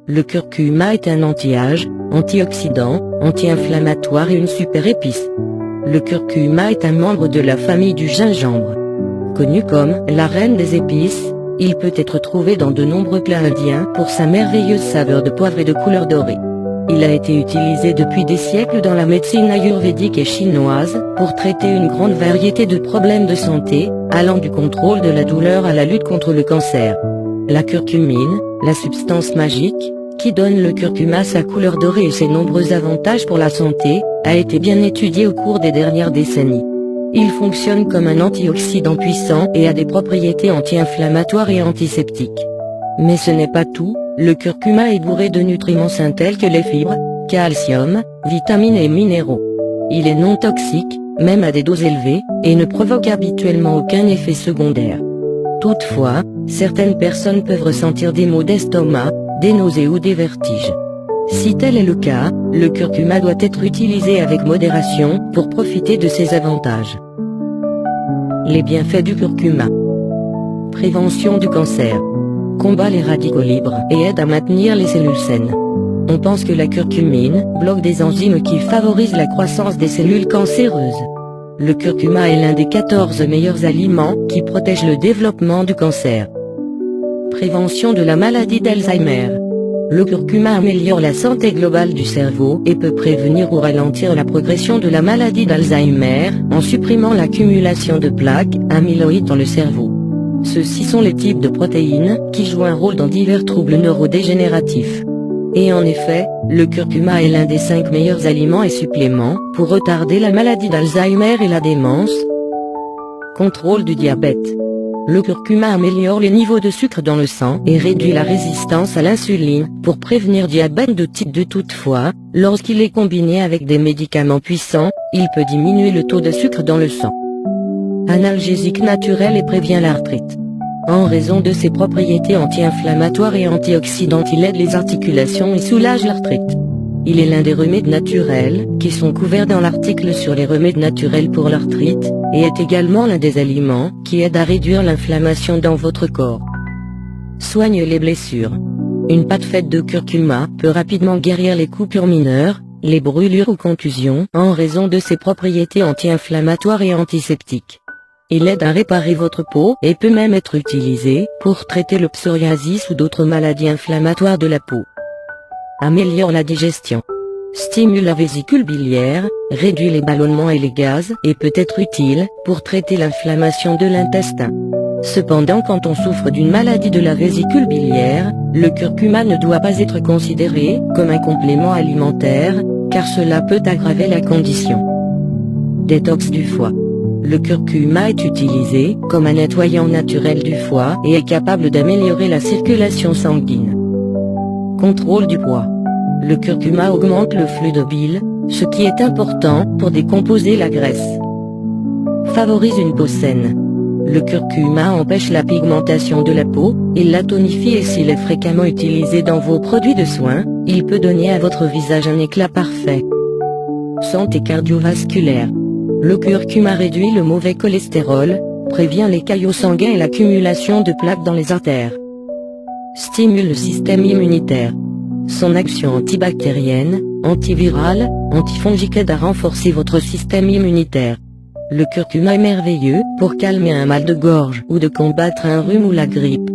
Le curcuma est un anti-âge, antioxydant, anti-inflammatoire et une super épice. Le curcuma est un membre de la famille du gingembre. Connu comme la reine des épices, il peut être trouvé dans de nombreux plats indiens pour sa merveilleuse saveur de poivre et de couleur dorée. Il a été utilisé depuis des siècles dans la médecine ayurvédique et chinoise pour traiter une grande variété de problèmes de santé, allant du contrôle de la douleur à la lutte contre le cancer. La curcumine, la substance magique, qui donne le curcuma sa couleur dorée et ses nombreux avantages pour la santé, a été bien étudiée au cours des dernières décennies. Il fonctionne comme un antioxydant puissant et a des propriétés anti-inflammatoires et antiseptiques. Mais ce n'est pas tout, le curcuma est bourré de nutriments sains tels que les fibres, calcium, vitamines et minéraux. Il est non toxique, même à des doses élevées, et ne provoque habituellement aucun effet secondaire. Toutefois, certaines personnes peuvent ressentir des maux d'estomac, des nausées ou des vertiges. Si tel est le cas, le curcuma doit être utilisé avec modération pour profiter de ses avantages. Les bienfaits du curcuma. Prévention du cancer. Combat les radicaux libres et aide à maintenir les cellules saines. On pense que la curcumine bloque des enzymes qui favorisent la croissance des cellules cancéreuses. Le curcuma est l'un des 14 meilleurs aliments qui protègent le développement du cancer. Prévention de la maladie d'Alzheimer. Le curcuma améliore la santé globale du cerveau et peut prévenir ou ralentir la progression de la maladie d'Alzheimer en supprimant l'accumulation de plaques amyloïdes dans le cerveau. Ceux-ci sont les types de protéines qui jouent un rôle dans divers troubles neurodégénératifs. Et en effet, le curcuma est l'un des 5 meilleurs aliments et suppléments pour retarder la maladie d'Alzheimer et la démence. Contrôle du diabète. Le curcuma améliore les niveaux de sucre dans le sang et réduit la résistance à l'insuline pour prévenir diabète de type 2. Toutefois, lorsqu'il est combiné avec des médicaments puissants, il peut diminuer le taux de sucre dans le sang. Analgésique naturel et prévient l'arthrite. En raison de ses propriétés anti-inflammatoires et antioxydantes, il aide les articulations et soulage l'arthrite. Il est l'un des remèdes naturels qui sont couverts dans l'article sur les remèdes naturels pour l'arthrite, et est également l'un des aliments qui aide à réduire l'inflammation dans votre corps. Soigne les blessures. Une pâte faite de curcuma peut rapidement guérir les coupures mineures, les brûlures ou contusions en raison de ses propriétés anti-inflammatoires et antiseptiques. Il aide à réparer votre peau et peut même être utilisé pour traiter le psoriasis ou d'autres maladies inflammatoires de la peau. Améliore la digestion. Stimule la vésicule biliaire, réduit les ballonnements et les gaz et peut être utile pour traiter l'inflammation de l'intestin. Cependant, quand on souffre d'une maladie de la vésicule biliaire, le curcuma ne doit pas être considéré comme un complément alimentaire, car cela peut aggraver la condition. Détox du foie. Le curcuma est utilisé comme un nettoyant naturel du foie et est capable d'améliorer la circulation sanguine. Contrôle du poids. Le curcuma augmente le flux de bile, ce qui est important pour décomposer la graisse. Favorise une peau saine. Le curcuma empêche la pigmentation de la peau, il la tonifie et s'il est fréquemment utilisé dans vos produits de soins, il peut donner à votre visage un éclat parfait. Santé cardiovasculaire. Le curcuma réduit le mauvais cholestérol, prévient les caillots sanguins et l'accumulation de plaques dans les artères. Stimule le système immunitaire. Son action antibactérienne, antivirale, antifongique aide à renforcer votre système immunitaire. Le curcuma est merveilleux pour calmer un mal de gorge ou de combattre un rhume ou la grippe.